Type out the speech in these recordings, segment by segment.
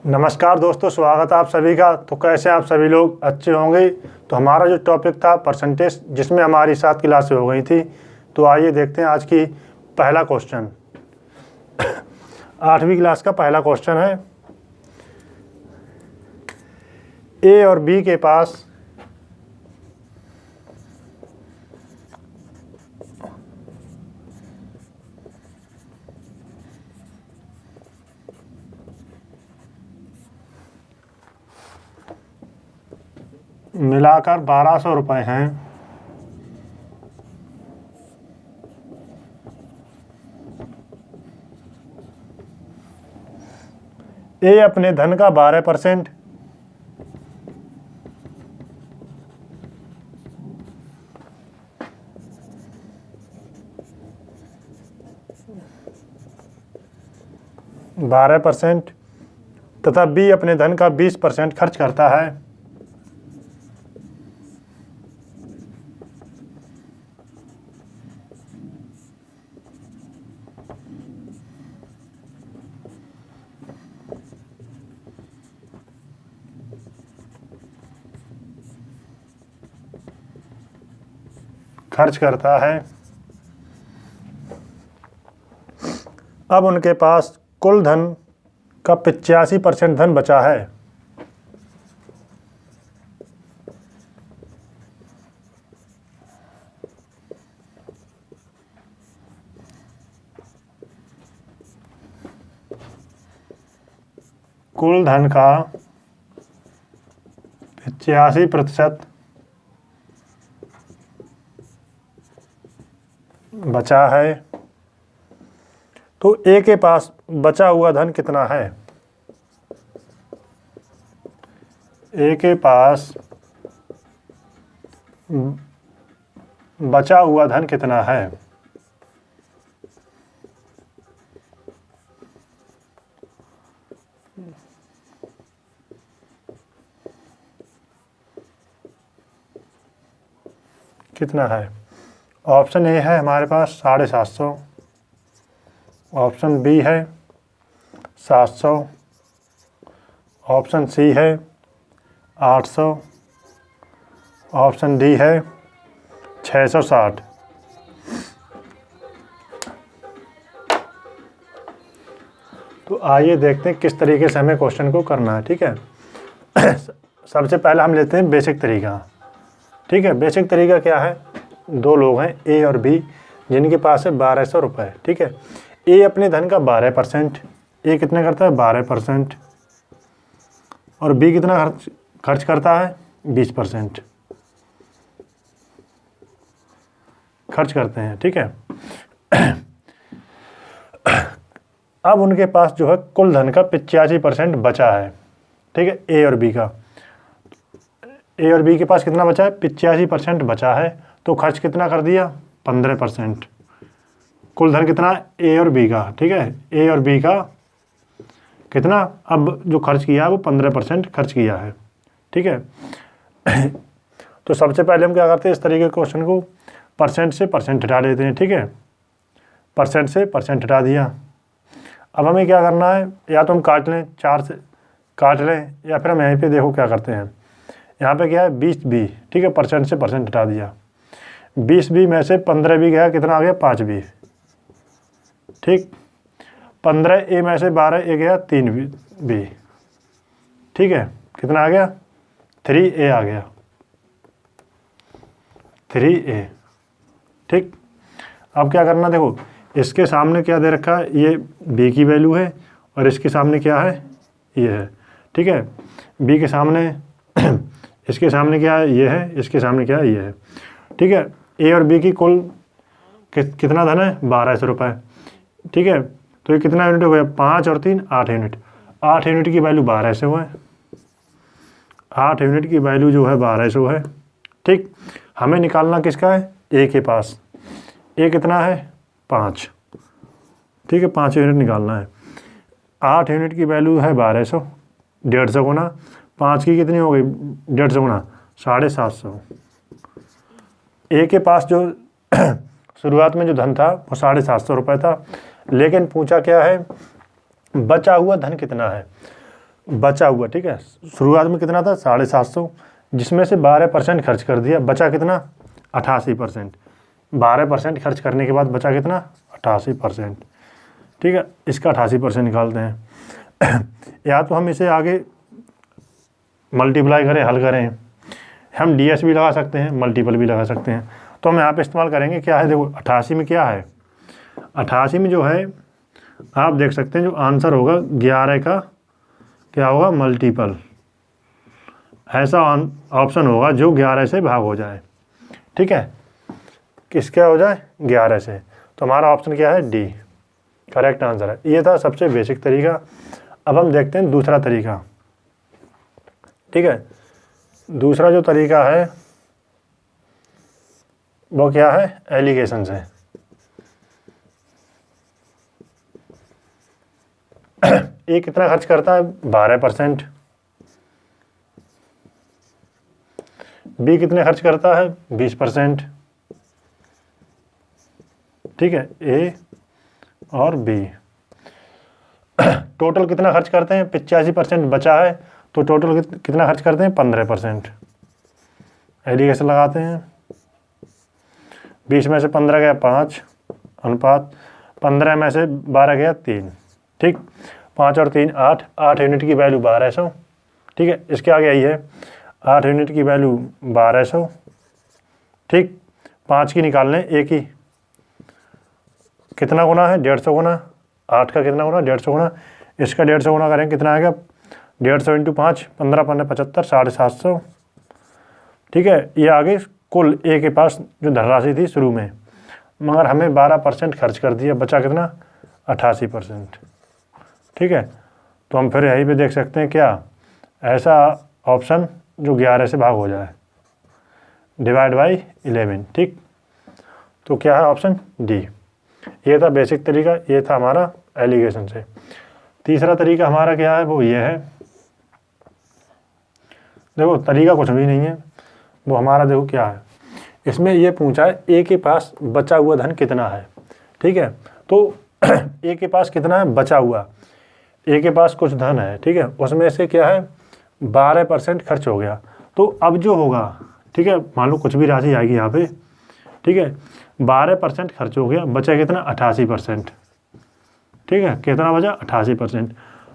नमस्कार दोस्तों, स्वागत है आप सभी का। तो कैसे आप सभी लोग अच्छे होंगे। तो हमारा जो टॉपिक था परसेंटेज, जिसमें हमारी 7 क्लासें हो गई थी। तो आइए देखते हैं आज की पहला क्वेश्चन। 8वीं क्लास का पहला क्वेश्चन है। ए और बी के पास मिलाकर 1200 रुपये हैं। ए अपने धन का 12% तथा बी अपने धन का 20% खर्च करता है। अब उनके पास कुल धन का 85% धन बचा है। कुल धन का 85% बचा है। तो ए के पास बचा हुआ धन कितना है? ए के पास बचा हुआ धन कितना है? कितना है? ऑप्शन ए है हमारे पास 750, ऑप्शन बी है 700, ऑप्शन सी है 800, ऑप्शन डी है 660। तो आइए देखते हैं किस तरीके से हमें क्वेश्चन को करना है। ठीक है। सबसे पहले हम लेते हैं बेसिक तरीका। ठीक है। बेसिक तरीका क्या है? दो लोग हैं ए और बी, जिनके पास है 1200 रुपये। ठीक है। ए अपने धन का 12%, ए कितना करता है? 12%। और बी कितना खर्च करता है? 20% खर्च करते हैं। ठीक है। अब उनके पास जो है कुल धन का 85% बचा है। ठीक है। ए और बी का, ए और बी के पास कितना बचा है? 85% बचा है। तो खर्च कितना कर दिया? 15%। कुल धन कितना है? ए और बी का। ठीक है। ए और बी का कितना? अब जो खर्च किया है वो 15% खर्च किया है। ठीक है। तो सबसे पहले हम क्या करते हैं, इस तरीके के क्वेश्चन को परसेंट से परसेंट हटा देते हैं। ठीक है। परसेंट से परसेंट हटा दिया। अब हमें क्या करना है, या तो हम काट लें, 4 से काट लें, या फिर हम यहीं पे देखो क्या करते हैं। यहाँ पे क्या है? 20B। ठीक है। परसेंट से परसेंट हटा दिया। 20B में से 15B गया, कितना आ गया? 5B। ठीक। 15A में से 12A गया, 3B। ठीक है। कितना आ गया? 3A आ गया, 3A। ठीक। अब क्या करना, देखो इसके सामने क्या दे रखा है? ये B की वैल्यू है, और इसके सामने क्या है? ये है। ठीक है। B के सामने इसके सामने क्या है? ये है। इसके सामने क्या है? ये है। ठीक है। ए और बी की कुल कितना धन है? 1200 रुपये। ठीक है। तो ये कितना यूनिट हो गया? 5 और 3 8 यूनिट। 8 यूनिट की वैल्यू 1200 है। 8 यूनिट की वैल्यू जो है 1200 है। ठीक। हमें निकालना किसका है? ए के पास। ए कितना है? 5। ठीक है। 5 यूनिट निकालना है। 8 यूनिट की वैल्यू है 1200, 150 गुना 5 की कितनी हो गई? 150 गुना 750। ए के पास जो शुरुआत में जो धन था वो 750 रुपये था, लेकिन पूछा क्या है? बचा हुआ धन कितना है। बचा हुआ, ठीक है, शुरुआत में कितना था 750, जिसमें से 12% खर्च कर दिया, बचा कितना 88%। 12% खर्च करने के बाद बचा कितना 88%, ठीक है। इसका 88% निकालते हैं या तो हम इसे आगे मल्टीप्लाई करें, हल करें, हम डी एस भी लगा सकते हैं, मल्टीपल भी लगा सकते हैं। तो हम यहाँ पे इस्तेमाल करेंगे क्या है, देखो 88 में क्या है, 88 में जो है आप देख सकते हैं जो आंसर होगा 11 का क्या होगा मल्टीपल, ऐसा ऑप्शन होगा जो 11 से भाग हो जाए, ठीक है, किस क्या हो जाए 11 से। तो हमारा ऑप्शन क्या है डी करेक्ट आंसर है। ये था सबसे बेसिक तरीका। अब हम देखते हैं दूसरा तरीका, ठीक है। दूसरा जो तरीका है वो क्या है, एलिगेशन से। ए कितना खर्च करता है 12%, बी कितने खर्च करता है 20%, ठीक है, ए और बी। टोटल कितना खर्च करते हैं 85% बचा है, तो टोटल कितना खर्च करते हैं 15%। एलिगेशन लगाते हैं, 20 में से 15 गया 5 अनुपात 15 में से 12 गया 3, ठीक, 5 और 3 8, 8 यूनिट की वैल्यू 1200, ठीक है। इसके आगे आई है 8 यूनिट की वैल्यू 1200, ठीक, 5 की निकाल लें, एक ही कितना गुना है 150 गुना, 8 का कितना गुना 150 गुना, इसका 150 गुना करें कितना आएगा 150 इंटू 5, 15 15 75, 750, ठीक है। ये आगे कुल ए के पास जो धनराशि थी शुरू में, मगर हमें 12% खर्च कर दिया, बचा कितना 88%, ठीक है। तो हम फिर यहीं पे देख सकते हैं क्या ऐसा ऑप्शन जो 11 से भाग हो जाए, डिवाइड बाई 11, ठीक। तो क्या है ऑप्शन डी। ये था बेसिक तरीका, ये था हमारा एलिगेशन से। तीसरा तरीका हमारा क्या है, वो ये है, देखो तरीका कुछ भी नहीं है, वो हमारा देखो क्या है, इसमें ये पूछा है ए के पास बचा हुआ धन कितना है, ठीक है। तो ए के पास कितना है बचा हुआ, ए के पास कुछ धन है, ठीक है, उसमें से क्या है 12% खर्च हो गया। तो अब जो होगा, ठीक है, मान लो कुछ भी राशि आएगी यहाँ पे, ठीक है, 12% खर्च हो गया, बचा कितना 88%, ठीक है, कितना बचा 88%।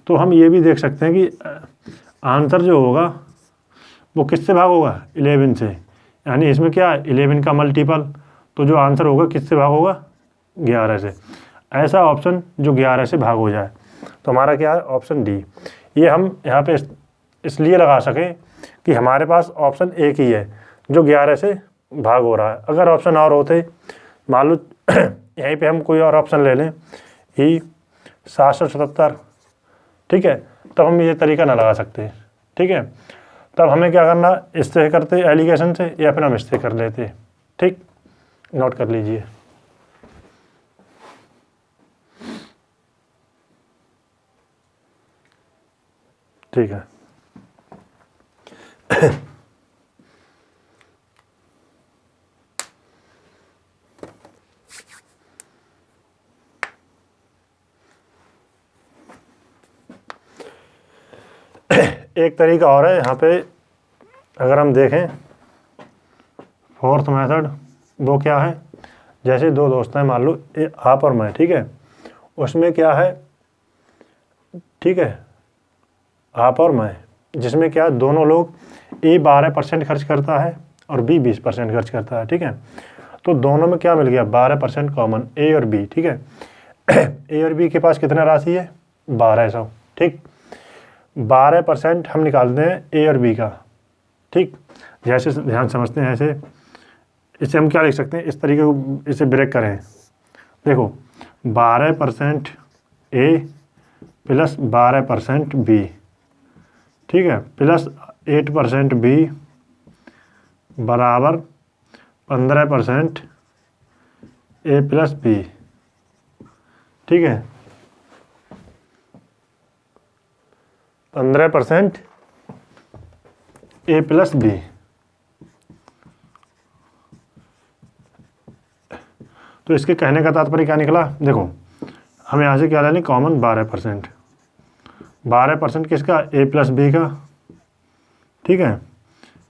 तो हम ये भी देख सकते हैं कि आंसर जो होगा वो किससे भाग होगा 11 से, यानी इसमें क्या है 11 का मल्टीपल, तो जो आंसर होगा किससे भाग होगा 11 से। ऐसा ऑप्शन जो 11 से भाग हो जाए, तो हमारा क्या है ऑप्शन डी। ये हम यहाँ पे इसलिए लगा सकें कि हमारे पास ऑप्शन एक ही है जो 11 से भाग हो रहा है। अगर ऑप्शन और होते, मान लो यहीं पे हम कोई और ऑप्शन ले लें ही 777, ठीक है, तब हम ये तरीका ना लगा सकते, ठीक है। तब हमें क्या करना, इससे करते एलिगेशन से, या फिर हम इससे कर लेते, ठीक, नोट कर लीजिए। ठीक है एक तरीका और है यहाँ पे, अगर हम देखें फोर्थ मेथड, वो क्या है, जैसे दो दोस्त हैं, मान लो आप और मैं, ठीक है, उसमें क्या है, ठीक है, आप और मैं, जिसमें क्या दोनों लोग ए 12% खर्च करता है और बी 20% खर्च करता है, ठीक है। तो दोनों में क्या मिल गया 12% कॉमन, ए और बी, ठीक है। ए और बी के पास कितना राशि है 1200, ठीक, 12% हम निकालते हैं ए और बी का, ठीक। जैसे ध्यान समझते हैं, ऐसे इसे हम क्या लिख सकते हैं, इस तरीके को इसे ब्रेक करें, देखो 12% ए प्लस 12% बी, ठीक है, प्लस 8% बी बराबर 15% ए प्लस बी, ठीक है, 15% ए प्लस बी। तो इसके कहने का तात्पर्य क्या निकला, देखो हम यहाँ से क्या ले लें कॉमन 12%, 12% किसका, ए प्लस बी का, ठीक है,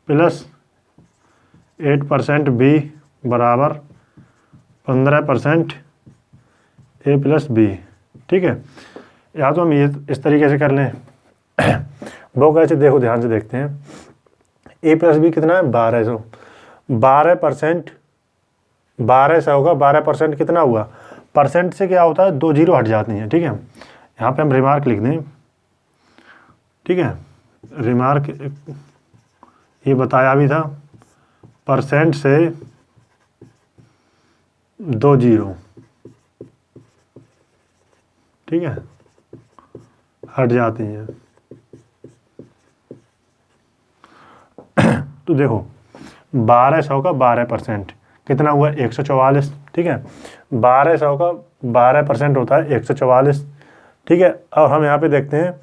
प्लस 8% बी बराबर 15% ए प्लस बी, ठीक है। या तो हम ये इस तरीके से कर लें वो कैसे, देखो ध्यान से देखते हैं। ए प्लस बी कितना है, 1200, 12%, 1200 होगा, 12% कितना हुआ, परसेंट से क्या होता है, 2 जीरो हट जाती हैं, ठीक है। यहाँ पे हम रिमार्क लिख दें, ठीक है, रिमार्क ये बताया भी था, परसेंट से 2 जीरो, ठीक है, हट जाती हैं। तो देखो 1200 का 12% कितना हुआ, 144, ठीक है। 1200 का 12% होता है 144, ठीक है। और हम यहाँ पे देखते हैं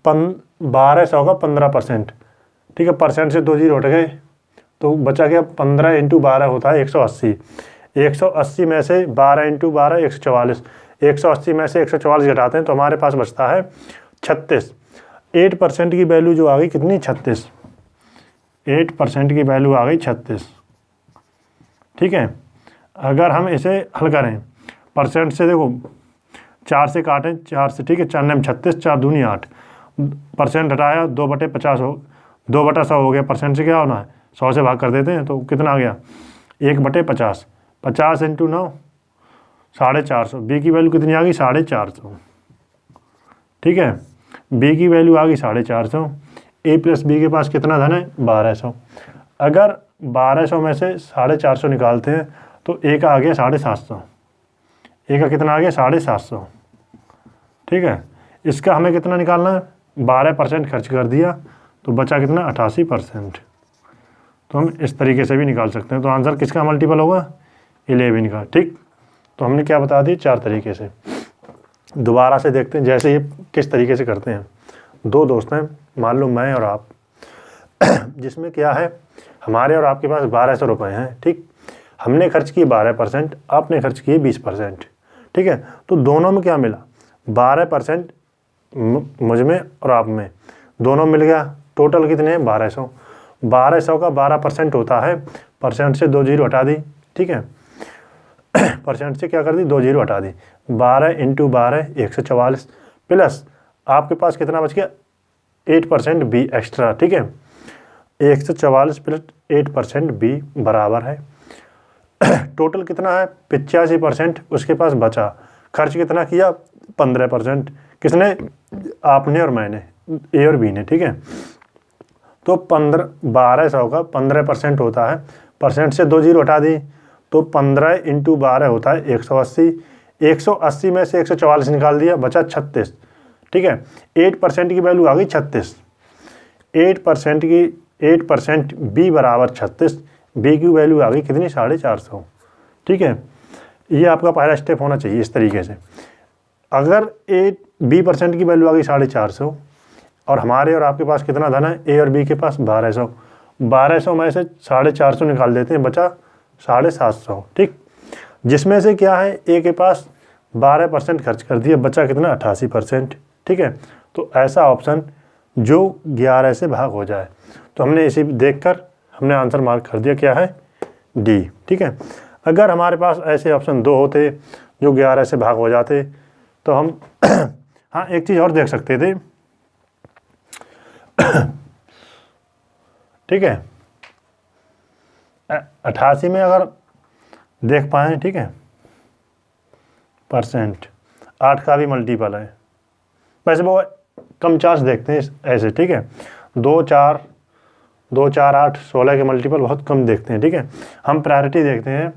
1200 का 15%, ठीक है, परसेंट से 2 जीरो हट गए तो बचा गया 15 इंटू 12 होता है 180। 180 में से 12 इंटू 12 144, 180 में से 144 घटाते हैं तो हमारे पास बचता है 36। 8% की वैल्यू जो आ गई कितनी, 36, 8% की वैल्यू आ गई 36, ठीक है। अगर हम इसे हल करें परसेंट से, देखो 4 से काटें, 4 से, ठीक है, 4 में 36, 4 दूनी 8, परसेंट हटाया 2/50 हो, 2/100 हो गया, परसेंट से क्या होना है, 100 से भाग कर देते हैं तो कितना आ गया, 1/50, 50 इंटू 9 450, बी की वैल्यू कितनी आ गई, 450, ठीक है, बी की वैल्यू आ गई 450। ए प्लस बी के पास कितना धन है, 1200। अगर 1200 में से 450 निकालते हैं तो ए का आ गया 750, ए का कितना आ गया 750, ठीक है। इसका हमें कितना निकालना है, 12% खर्च कर दिया तो बचा कितना, 88%। तो हम इस तरीके से भी निकाल सकते हैं। तो आंसर किसका मल्टीपल होगा, 11 का, ठीक। तो हमने क्या बता दी, 4 तरीके से। दोबारा से देखते हैं जैसे ये किस तरीके से करते हैं। 2 दोस्त हैं, मान लो मैं और आप जिसमें क्या है, हमारे और आपके पास 1200 रुपये हैं, ठीक। हमने खर्च किए 12%, आपने खर्च किए 20%, ठीक है। तो दोनों में क्या मिला, 12% मुझ में और आप में, दोनों मिल गया, टोटल कितने हैं, 1200। 1200 का 12% होता है, परसेंट से 2 जीरो हटा दी, ठीक है, परसेंट से क्या कर दी, 2 जीरो हटा दी, 12 इंटू 12 144, प्लस आपके पास कितना बच गया, 8% बी एक्स्ट्रा, ठीक है। 144 प्लस 8% बी बराबर है टोटल कितना है, 85% उसके पास बचा। खर्च कितना किया, 15%, किसने, आपने और मैंने, ए और बी ने, ठीक है। तो 1200 का 15% होता है, परसेंट से 2 जीरो हटा दी तो 15 इंटू 12 होता है 180। 180 में से 144 निकाल दिया, बचा 36, ठीक है। 8% की वैल्यू आ गई 36, 8% बी बराबर 36, बी की वैल्यू आ गई कितनी, 450, ठीक है। ये आपका पहला स्टेप होना चाहिए इस तरीके से। अगर बी% की वैल्यू आ गई 450 और हमारे और आपके पास कितना धन है, ए और बी के पास 1200, 1200 में से 450 निकाल देते हैं, बचा 750, ठीक। जिसमें से क्या है, ए के पास 12% खर्च कर दिया, बचा कितना, 88%, ठीक है। तो ऐसा ऑप्शन जो 11 से भाग हो जाए, तो हमने इसे देखकर हमने आंसर मार्क कर दिया, क्या है, डी, ठीक है। अगर हमारे पास ऐसे ऑप्शन 2 होते जो 11 से भाग हो जाते तो हम हाँ एक चीज़ और देख सकते थे ठीक है, 88 में अगर देख पाएँ, ठीक है, परसेंट 8 का भी मल्टीपल है, वैसे वो कम चांस देखते हैं ऐसे, ठीक है। 2 4 8 16 के मल्टीपल बहुत कम देखते हैं, ठीक है। हम प्रायोरिटी देखते हैं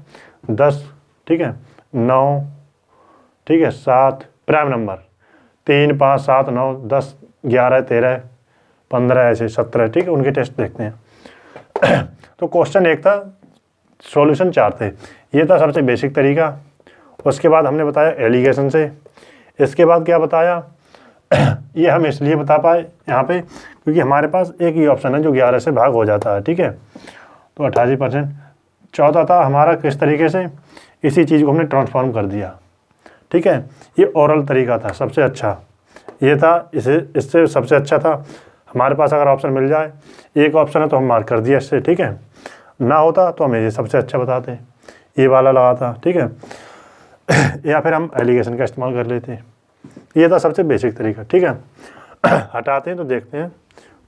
10, ठीक है, 9, ठीक है, 7 प्राइम नंबर, 3 5 7 9 10 11 13 15 ऐसे 17, ठीक है, उनके टेस्ट देखते हैं तो क्वेश्चन 1 था, सॉल्यूशन 4 थे। ये था सबसे बेसिक तरीका। उसके बाद हमने बताया एलिगेशन से। इसके बाद क्या बताया ये हम इसलिए बता पाए यहाँ पे क्योंकि हमारे पास एक ही ऑप्शन है जो 11 से भाग हो जाता है, ठीक है। तो 88%। चौथा था हमारा किस तरीके से इसी चीज़ को हमने ट्रांसफॉर्म कर दिया, ठीक है। ये ओरल तरीका था सबसे अच्छा, ये था, इसे इससे सबसे अच्छा था हमारे पास अगर ऑप्शन मिल जाए, एक ऑप्शन है तो हम मार्क कर दिया इससे, ठीक है। ना होता तो हम ये सबसे अच्छा बताते, ये वाला लगा था, ठीक है। या फिर हम एलिगेशन का इस्तेमाल कर लेते। ये था सबसे बेसिक तरीका, ठीक है। हटाते हैं तो देखते हैं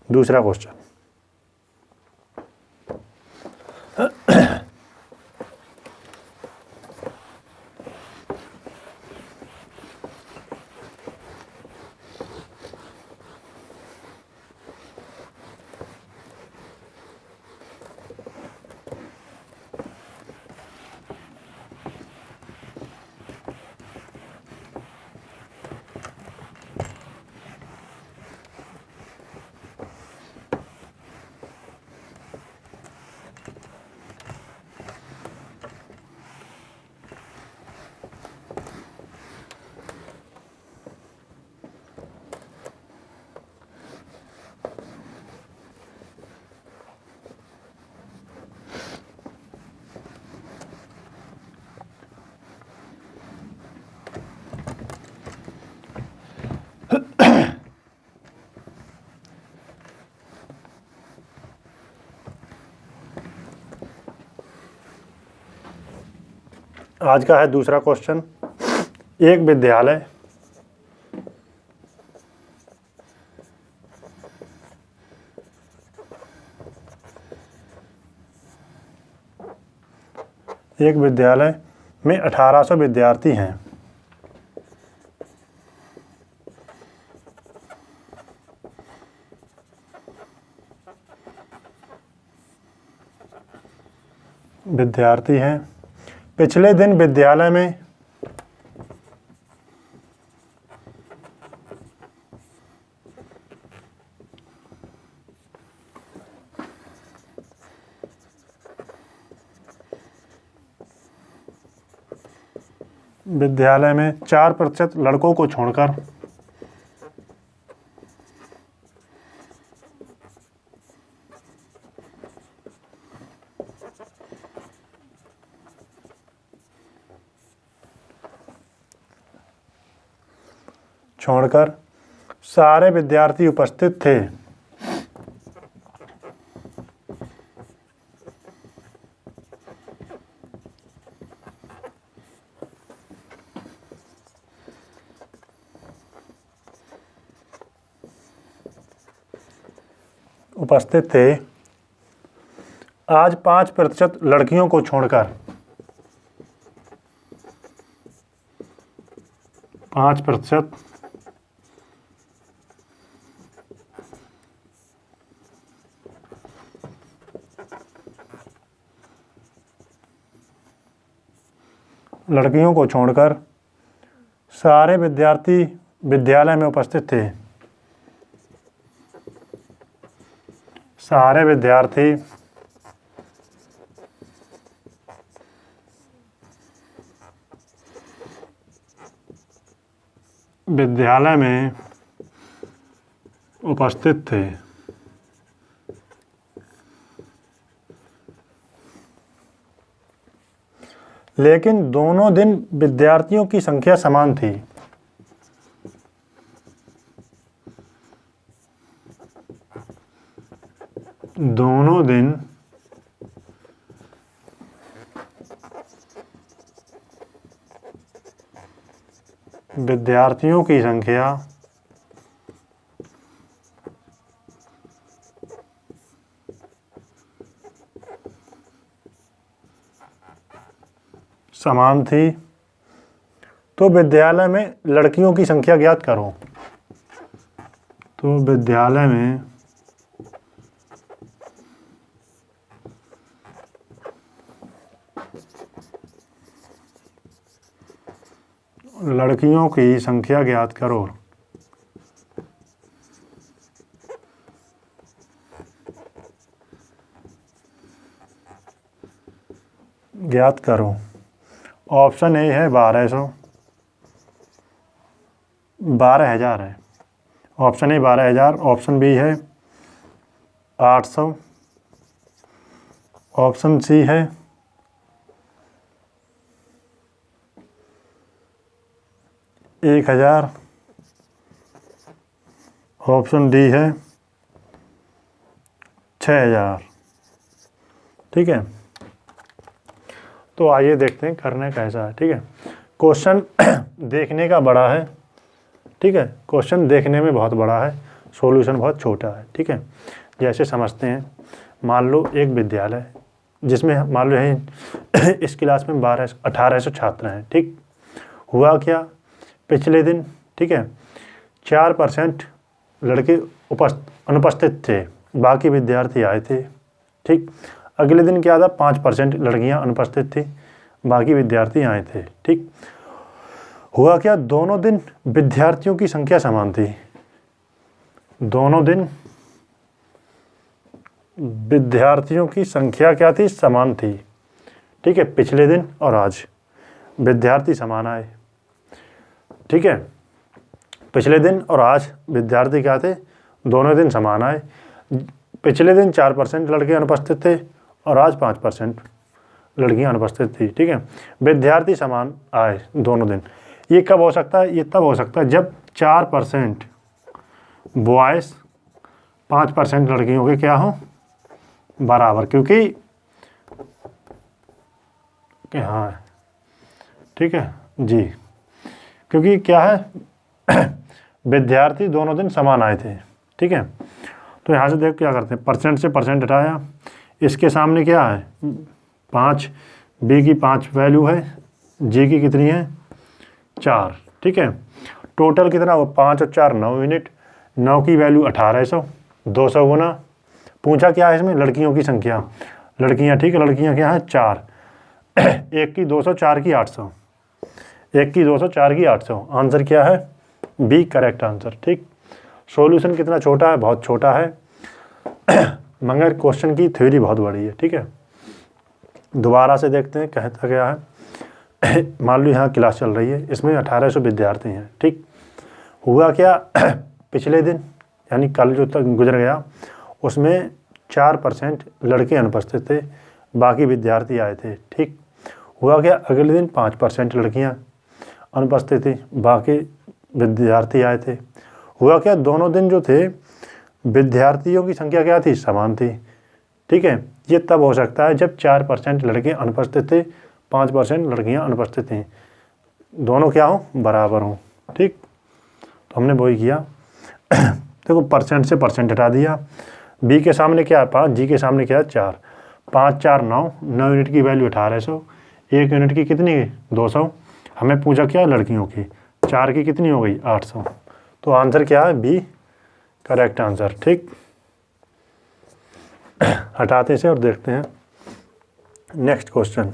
दूसरा क्वेश्चन। आज का है दूसरा क्वेश्चन। एक विद्यालय में 1800 विद्यार्थी हैं। पिछले दिन विद्यालय में विद्यालय में 4% लड़कों को छोड़कर सारे विद्यार्थी उपस्थित थे। आज 5% लड़कियों को छोड़कर 5% लड़कियों को छोड़कर सारे विद्यार्थी विद्यालय में उपस्थित थे। सारे विद्यार्थी विद्यालय में उपस्थित थे। लेकिन दोनों दिन विद्यार्थियों की संख्या समान थी। दोनों दिन विद्यार्थियों की संख्या समान थी। तो विद्यालय में लड़कियों की संख्या ज्ञात करो। तो विद्यालय में लड़कियों की संख्या ज्ञात करो। ऑप्शन ए है 12,000 है। ऑप्शन ए 12,000, ऑप्शन बी है 800, ऑप्शन सी है 1,000 ऑप्शन डी है 6000। ठीक है, तो आइए देखते हैं करने कैसा है। ठीक है, क्वेश्चन देखने का बड़ा है। ठीक है, क्वेश्चन देखने में बहुत बड़ा है, सॉल्यूशन बहुत छोटा है। ठीक है, जैसे समझते हैं, मान लो एक विद्यालय जिसमें मान लो है इस क्लास में 1800 छात्र हैं। ठीक, हुआ क्या, पिछले दिन, ठीक है, 4% लड़के अनुपस्थित थे, बाकी विद्यार्थी आए थे। ठीक, अगले दिन क्या था, 5% लड़कियां अनुपस्थित थी, बाकी विद्यार्थी आए थे। ठीक, हुआ क्या, दोनों दिन विद्यार्थियों की संख्या समान थी। दोनों दिन विद्यार्थियों की संख्या क्या थी, समान थी। ठीक है, पिछले दिन और आज विद्यार्थी समान आए। ठीक है, पिछले दिन और आज विद्यार्थी क्या थे, दोनों दिन समान आए। पिछले दिन 4% लड़के अनुपस्थित थे और आज 5% लड़कियां अनुपस्थित थी। ठीक है, विद्यार्थी समान आए दोनों दिन। ये कब हो सकता है, ये तब हो सकता है जब 4% बॉयज़ 5% लड़कियों के क्या हो, बराबर, क्योंकि हाँ, ठीक है जी, क्योंकि क्या है विद्यार्थी दोनों दिन समान आए थे। ठीक है, तो यहाँ से देख क्या करते हैं, परसेंट से परसेंट हटाया, इसके सामने क्या है 5, बी की 5 वैल्यू है, जी की कितनी है 4। ठीक है, टोटल कितना हो, 5 और 4 9 यूनिट, 9 की वैल्यू 1800, 200 गुना, पूछा क्या है इसमें, लड़कियों की संख्या, लड़कियां, ठीक है, लड़कियां क्या है 4, 1 की 200, 4 की 800, 1 की 200, 4 की 800, आंसर क्या है, बी करेक्ट आंसर। ठीक, सॉल्यूशन कितना छोटा है, बहुत छोटा है, मगर क्वेश्चन की थ्योरी बहुत बड़ी है। ठीक है, दोबारा से देखते हैं कहता क्या है। मान लो यहाँ क्लास चल रही है, इसमें 1800 विद्यार्थी हैं। ठीक, हुआ क्या पिछले दिन यानी कल जो तक गुजर गया उसमें 4% लड़के अनुपस्थित थे, बाकी विद्यार्थी आए थे। ठीक, हुआ क्या अगले दिन 5% लड़कियां अनुपस्थित थी, बाकी विद्यार्थी आए थे। हुआ क्या दोनों दिन जो थे विद्यार्थियों की संख्या क्या थी, समान थी। ठीक है, ये तब हो सकता है जब 4% लड़के अनुपस्थित थे, 5% लड़कियां अनुपस्थित थीं, दोनों क्या हो, बराबर हों। ठीक, तो हमने वही किया। देखो परसेंट से परसेंट हटा दिया, बी के सामने क्या है 5, जी के सामने क्या है 4, 5 4 9, 9 यूनिट की वैल्यू 1800, 1 यूनिट की कितनी 200, हमें पूछा क्या लड़कियों की, 4 की कितनी हो गई 800, तो आंसर क्या है बी करेक्ट आंसर। ठीक, हटाते से और देखते हैं नेक्स्ट क्वेश्चन।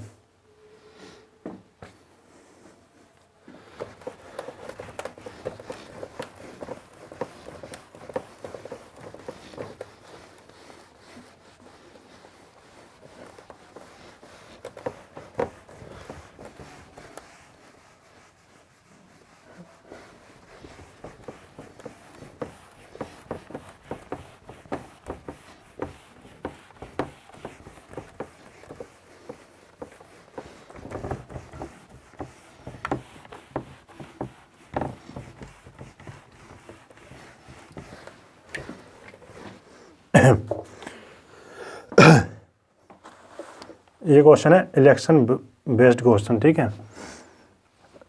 ये क्वेश्चन है इलेक्शन बेस्ड क्वेश्चन। ठीक है,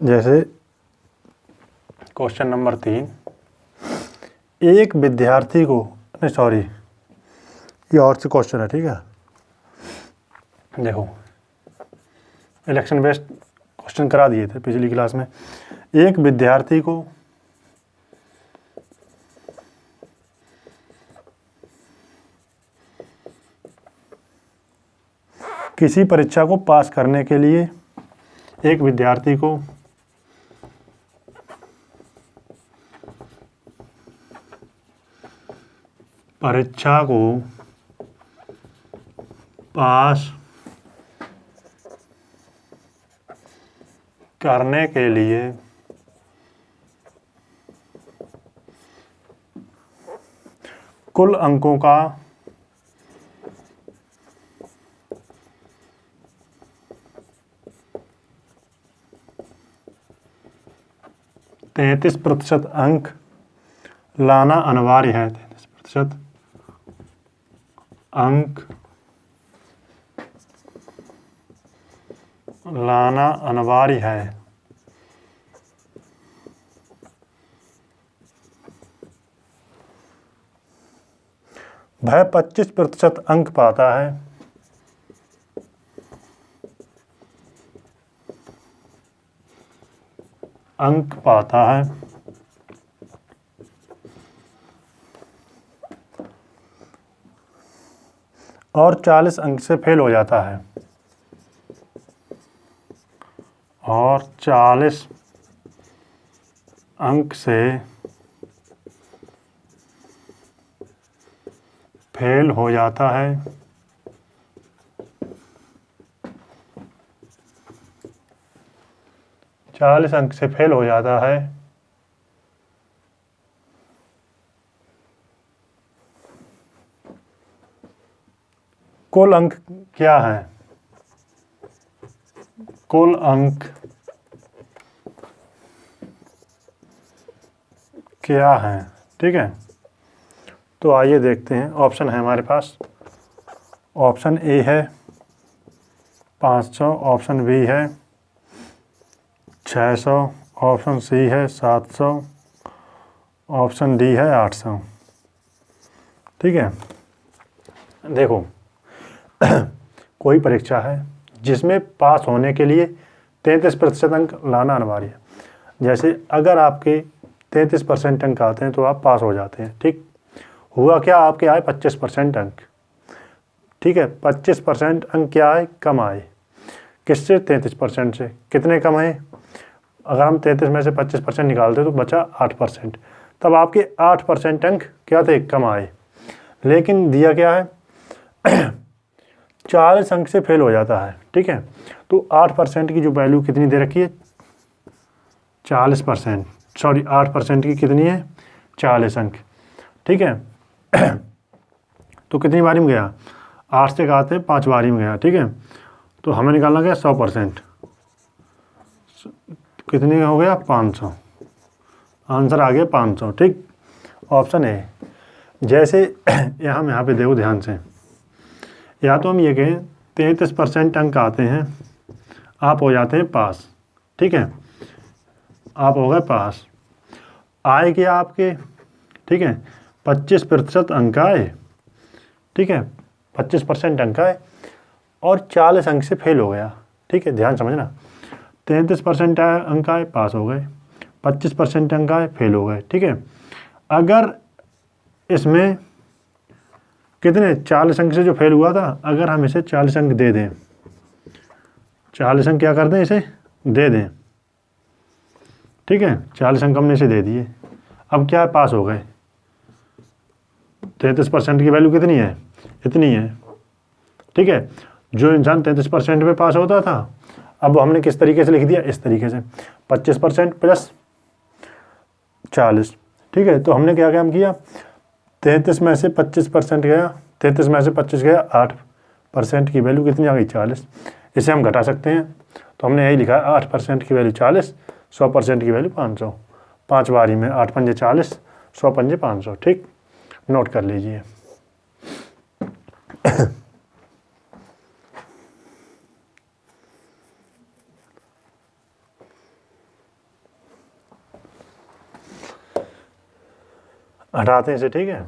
जैसे क्वेश्चन नंबर 3, एक विद्यार्थी को, नहीं सॉरी ये और से क्वेश्चन है। ठीक है, देखो इलेक्शन बेस्ड क्वेश्चन करा दिए थे पिछली क्लास में। एक विद्यार्थी को किसी परीक्षा को पास करने के लिए, एक विद्यार्थी को परीक्षा को पास करने के लिए कुल अंकों का 33% अंक लाना अनिवार्य है, 33% अंक लाना अनिवार्य है। वह 25% अंक पाता है। अंक पाता है और 40 अंक से फेल हो जाता है। और 40 अंक से फेल हो जाता है। 40 अंक से फेल हो जाता है। कुल अंक क्या है? कुल अंक क्या है? ठीक है, तो आइए देखते हैं। ऑप्शन है हमारे पास। ऑप्शन ए है 500, ऑप्शन बी है 600, ऑप्शन सी है 700, ऑप्शन डी है 800। ठीक है, देखो कोई परीक्षा है जिसमें पास होने के लिए 33% अंक लाना अनिवार्य है। जैसे अगर आपके 33% अंक आते हैं तो आप पास हो जाते हैं। ठीक, हुआ क्या, आपके आए 25% अंक। ठीक है, 25% अंक क्या आए? कम आए। किससे? 33% से। कितने कम है? अगर हम 33 में से 25% निकालते तो बचा 8%। तब आपके 8% अंक क्या थे? कम आए। लेकिन दिया क्या है 40 अंक से फेल हो जाता है। ठीक है, तो 8% की जो वैल्यू कितनी दे रखी है? 40%, सॉरी 8% की कितनी है? 40 अंक। ठीक है तो कितनी बारी में गया? 8 से काटे 5 बारी में गया। ठीक है, तो हमें निकालना गया 100%। कितनी हो गया? 500। आंसर आ गया 500। ठीक, ऑप्शन ए। जैसे यहाँ पे देखो ध्यान से, या तो हम ये कहें 33% अंक आते हैं, आप हो जाते हैं पास। ठीक है, आप हो गए पास। आए क्या आपके? ठीक है, 25% अंक आए। ठीक है, 25% अंक आए और 40 अंक से फेल हो गया। ठीक है, ध्यान समझना, 33% अंक आए, पास हो गए, 25% अंक आए, फेल हो गए। ठीक है, अगर इसमें कितने 40 अंक से जो फेल हुआ था, अगर हम इसे 40 अंक दे दें, 40 अंक क्या कर दें? इसे दे दें। ठीक है, 40 अंक हमने इसे दे दिए। अब क्या है? पास हो गए। 33% की वैल्यू कितनी है? इतनी है। ठीक है, जो इंसान 33% पे पास होता था, अब हमने किस तरीके से लिख दिया? इस तरीके से 25% प्लस 40। ठीक है, तो हमने क्या काम किया? 33 में से 25% गया, 33 में से 25 गया, 8% की वैल्यू कितनी आ गई? 40। इसे हम घटा सकते हैं, तो हमने यही लिखा 8% की वैल्यू 40, 100% की वैल्यू 500। 5 बारी में 8 पंजे 40, 100 पंजे 500। ठीक, नोट कर लीजिए। हटाते हैं इसे। ठीक है,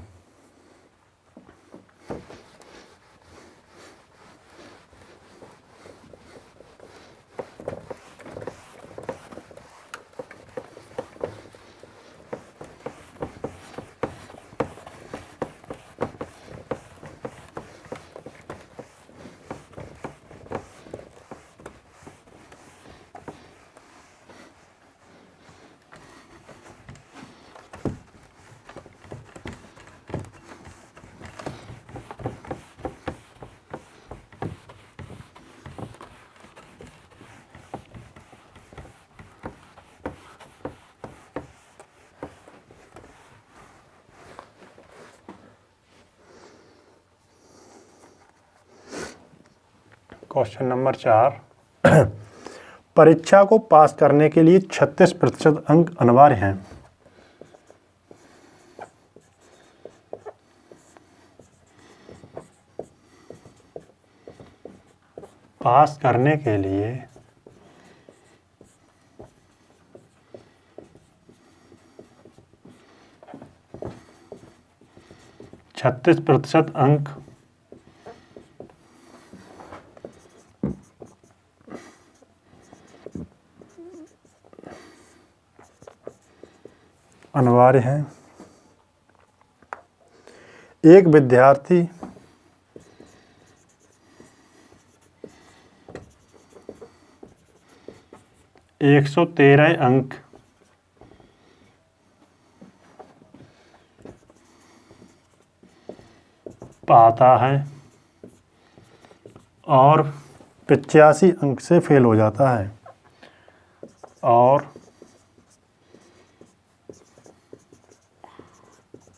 क्वेश्चन नंबर 4। परीक्षा को पास करने के लिए 36% अंक अनिवार्य हैं। पास करने के लिए 36% अंक अनिवार्य है। एक विद्यार्थी 113 अंक पाता है और 85 अंक से फेल हो जाता है, और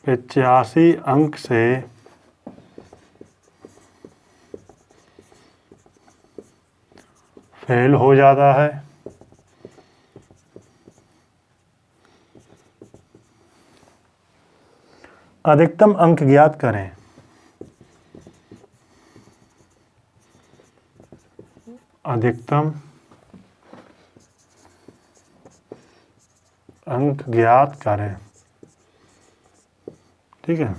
85 अंक से फेल हो जाता है, अधिकतम अंक ज्ञात करें। अधिकतम अंक ज्ञात करें। ठीक है,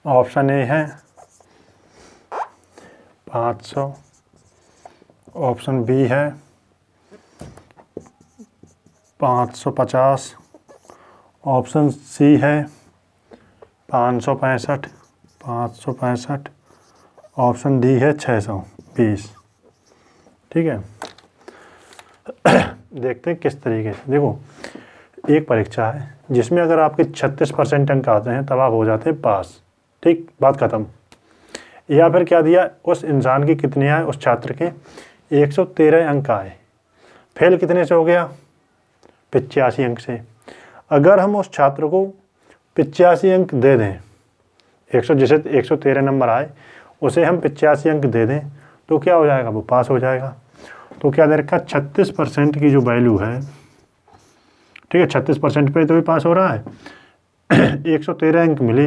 ऑप्शन ए है 500, ऑप्शन बी है 550, ऑप्शन सी है 565, ऑप्शन डी है 620। ठीक है, देखते हैं किस तरीके से। देखो, एक परीक्षा है जिसमें अगर आपके 36% अंक आते हैं तब आप हो जाते हैं पास। ठीक, बात खत्म। या फिर क्या दिया, उस इंसान की कितने आए, उस छात्र के 113 अंक आए, फेल कितने से हो गया, 85 अंक से। अगर हम उस छात्र को 85 अंक दे दें, जैसे 113 नंबर आए उसे हम 85 अंक दे दें तो क्या हो जाएगा, वो पास हो जाएगा। तो क्या दे रखा, 36% की जो वैल्यू है, ठीक है, 36% पे तो भी पास हो रहा है। 113 अंक मिले,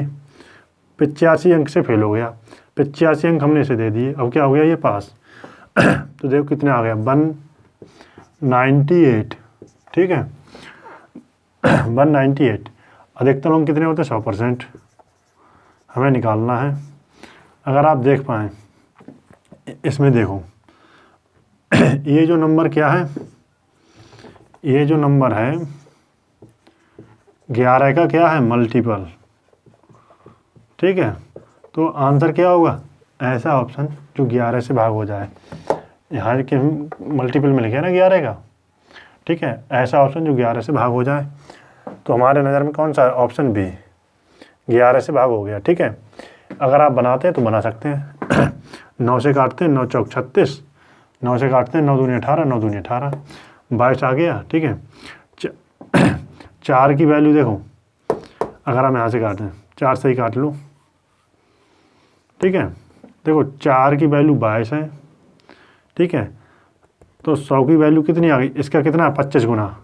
85 अंक से फेल हो गया, 85 अंक हमने इसे दे दिए, अब क्या हो गया, ये पास। तो देखो कितना आ गया, 198। ठीक है, 198। अधिकतम अंक कितने होते हैं, 100%, हमें निकालना है। अगर आप देख पाएँ इसमें, देखो ये जो नंबर क्या है, ये जो नंबर है 11 का क्या है, मल्टीपल। ठीक है, तो आंसर क्या होगा, ऐसा ऑप्शन जो 11 से भाग हो जाए। यहाँ के मल्टीपल में लिखे ना 11 का, ठीक है, ऐसा ऑप्शन जो 11 से भाग हो जाए। तो हमारे नज़र में कौन सा है, ऑप्शन बी, 11 से भाग हो गया। ठीक है, अगर आप बनाते हैं तो बना सकते हैं। 9 से काटते हैं, 9 चौक 36, 9 से काटते हैं, 9 दूनी 18, 9 दूनी 18, 22 आ गया। ठीक है, 4 की वैल्यू देखो, अगर हम यहाँ से काटें, 4 से ही काट लो। ठीक है, देखो 4 की वैल्यू 22 है। ठीक है, तो 100 की वैल्यू कितनी आ गई, इसका कितना है, 25 गुना,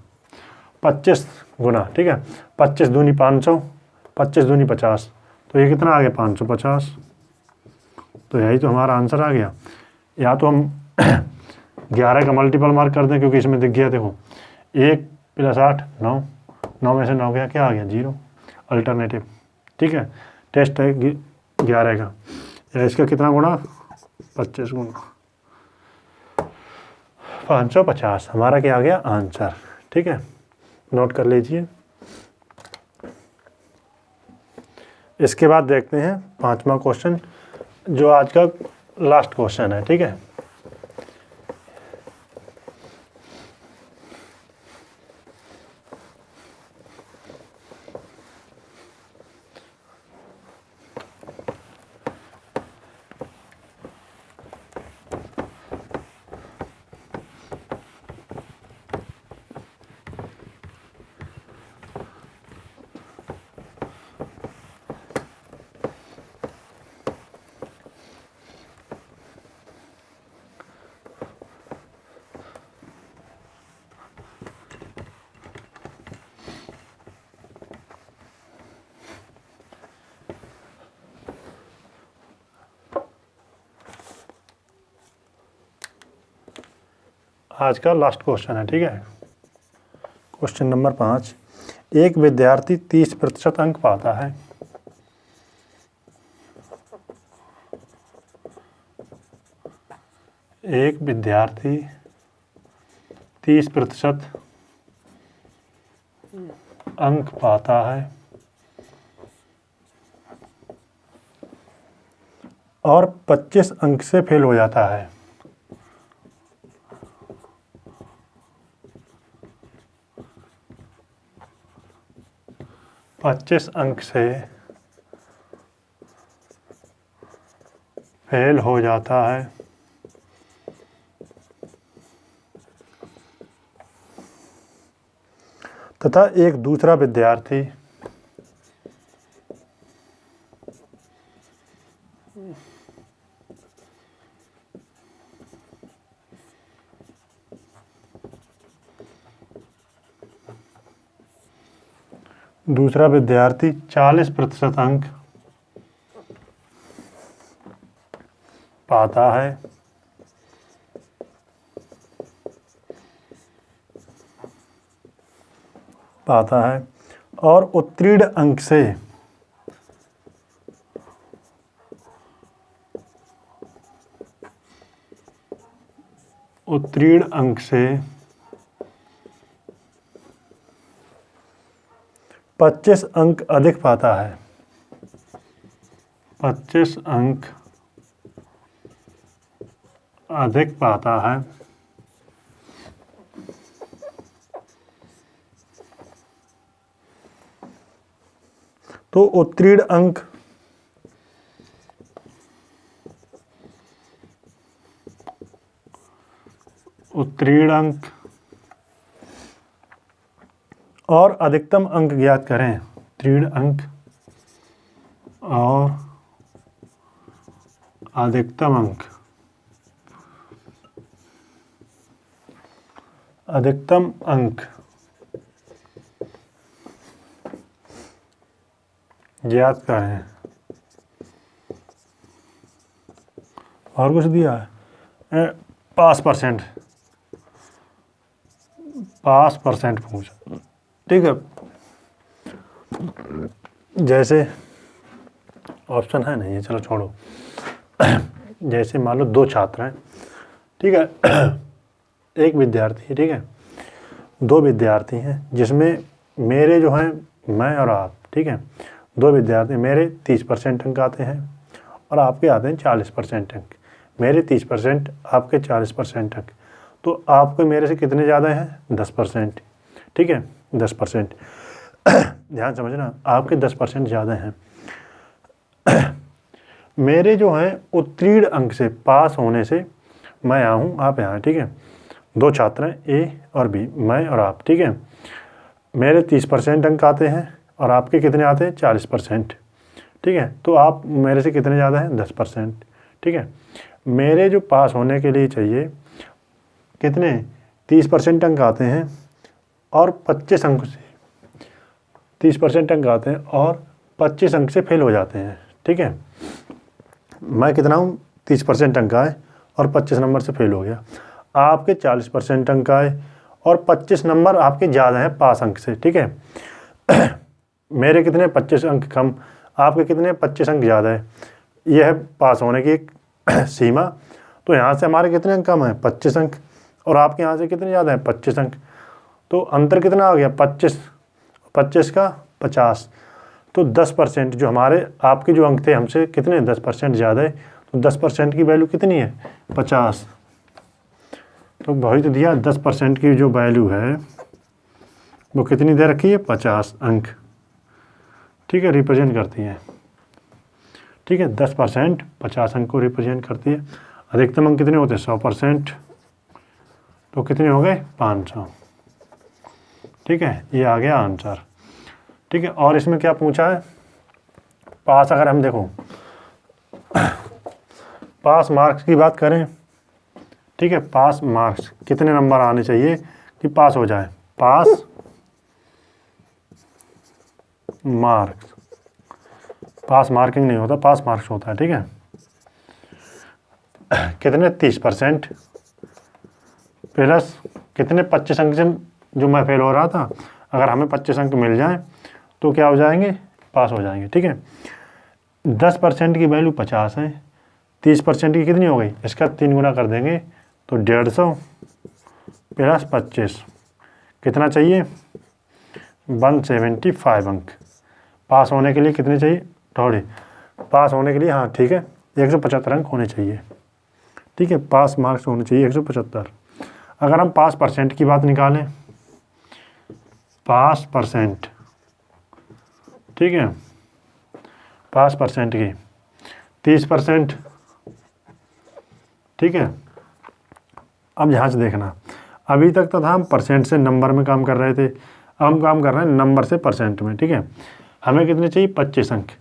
25 गुना। ठीक है, 25 दूनी 500, 25 दूनी 50, तो ये कितना आ गया, 550। तो यही तो हमारा आंसर आ गया। या तो हम 11 का मल्टीपल मार्क कर दें, क्योंकि इसमें दिख गया, देखो 1 + 8 9, 9 में से 9 गया, क्या आ गया, 0, अल्टरनेटिव। ठीक है, टेस्ट है 11 का, या इसका कितना गुना, 25 गुना, 550 हमारा क्या आ गया, आंसर। ठीक है, नोट कर लीजिए। इसके बाद देखते हैं 5वां क्वेश्चन, जो आज का लास्ट क्वेश्चन है। ठीक है, आज का लास्ट क्वेश्चन है, ठीक है। क्वेश्चन नंबर 5, एक विद्यार्थी 30% अंक पाता है। एक विद्यार्थी 30% अंक पाता है और 25 अंक से फेल हो जाता है। पच्चीस अंक से फेल हो जाता है तथा एक दूसरा विद्यार्थी दूसरा विद्यार्थी 40% अंक पाता है और उत्तीर्ण अंक से उत्तीर्ण अंक से 25 अंक अधिक पाता है। 25 अंक अधिक पाता है तो उत्तीर्ण अंक और अधिकतम अंक ज्ञात करें। उत्तीर्ण अंक और अधिकतम अंक ज्ञात करें। और कुछ दिया है? पास परसेंट पूछा, ठीक है। जैसे ऑप्शन है नहीं, चलो छोड़ो। जैसे मान लो 2 छात्र हैं, ठीक है। एक विद्यार्थी, ठीक है। 2 विद्यार्थी हैं जिसमें मेरे जो हैं, मैं और आप, ठीक है। 2 विद्यार्थी, मेरे 30% अंक आते हैं और आपके आते हैं 40% अंक। मेरे 30%, आपके 40% अंक। तो आपको मेरे से कितने ज़्यादा हैं? 10%, ठीक है। 10%। ध्यान समझना, आपके 10% ज़्यादा हैं। मेरे जो हैं उत्तीर्ण अंक से, पास होने से, मैं यहाँ हूँ, आप यहाँ, ठीक है। 2 छात्र हैं, ए और बी, मैं और आप, ठीक है। मेरे 30% अंक आते हैं और आपके कितने आते हैं? 40%, ठीक है। तो आप मेरे से कितने ज़्यादा हैं? 10%, ठीक है। मेरे जो पास होने के लिए चाहिए कितने? 30% अंक आते हैं और 25 अंक से 30% अंक आते हैं और 25 अंक से फेल हो जाते हैं, ठीक है। मैं कितना हूँ? 30% अंक आए और 25 नंबर से फेल हो गया। आपके 40% अंक आए और 25 नंबर आपके ज़्यादा हैं पास अंक से, ठीक है। मेरे कितने? 25 अंक कम, आपके कितने? 25 अंक ज़्यादा है। यह है पास होने की एक सीमा। तो यहाँ से हमारे कितने अंक कम हैं? 25 अंक। और आपके यहाँ से कितने ज़्यादा हैं? 25 अंक। तो अंतर कितना आ गया? 25 का 50। तो 10% जो हमारे, आपके जो अंक थे हमसे कितने? 10% ज़्यादा है। तो 10% की वैल्यू कितनी है? 50। तो वही तो दिया, 10% की जो वैल्यू है वो कितनी दे रखी है? 50 अंक, ठीक है, रिप्रेजेंट करती है, ठीक है। 10% 50 अंक को रिप्रेजेंट करती है। अधिकतम अंक कितने होते हैं? 100%। तो कितने हो गए? 500, ठीक है। ये आ गया आंसर, ठीक है। और इसमें क्या पूछा है? पास, अगर हम देखो पास मार्क्स की बात करें, ठीक है। पास मार्क्स कितने नंबर आने चाहिए कि पास हो जाए? पास मार्क्स, पास मार्किंग नहीं होता, पास मार्क्स होता है, ठीक है। कितने? 30%। प्लस कितने 25 अंक से जो मैं फेल हो रहा था, अगर हमें 25 अंक मिल जाएं तो क्या हो जाएंगे, पास हो जाएंगे। ठीक है, 10% की वैल्यू 50 है, 30% की कितनी हो गई, इसका 3 गुना कर देंगे तो 150 प्लस 25 कितना चाहिए, 175 अंक। पास होने के लिए कितने चाहिए, थोड़े पास होने के लिए, हाँ ठीक है, 175 अंक होने चाहिए। ठीक है, पास मार्क्स होने चाहिए 175। अगर हम पास परसेंट की बात निकालें, पास परसेंट, ठीक है, पास परसेंट की 30%। ठीक है, अब यहाँ से देखना, अभी तक तो था हम परसेंट से नंबर में काम कर रहे थे, अब हम काम कर रहे हैं नंबर से परसेंट में। ठीक है, हमें कितने चाहिए, 25 अंक,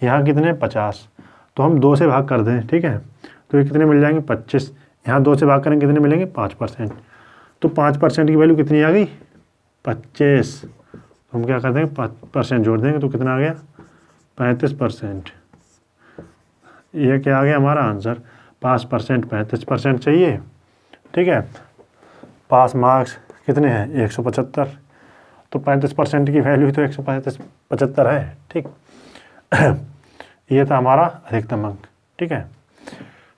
यहाँ कितने 50, तो हम 2 से भाग कर दें। ठीक है, तो ये कितने मिल जाएंगे 25, यहाँ 2 से भाग करेंगे कितने मिलेंगे 5%, तो 5% की वैल्यू कितनी आ गई 25, तो हम क्या कर देंगे 5% जोड़ देंगे तो कितना आ गया 35%। ये क्या आ गया हमारा आंसर, 5% 35% चाहिए। ठीक है, पास मार्क्स कितने हैं 175, तो 35% की वैल्यू तो 175 है। ठीक ये था हमारा अधिकतम अंक। ठीक है,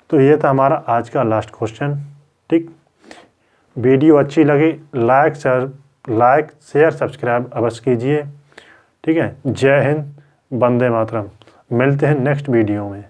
तो ये था हमारा आज का लास्ट क्वेश्चन। ठीक, वीडियो अच्छी लगी लाइक शेयर सब्सक्राइब अवश्य कीजिए। ठीक है, जय हिंद, वंदे मातरम। मिलते हैं नेक्स्ट वीडियो में।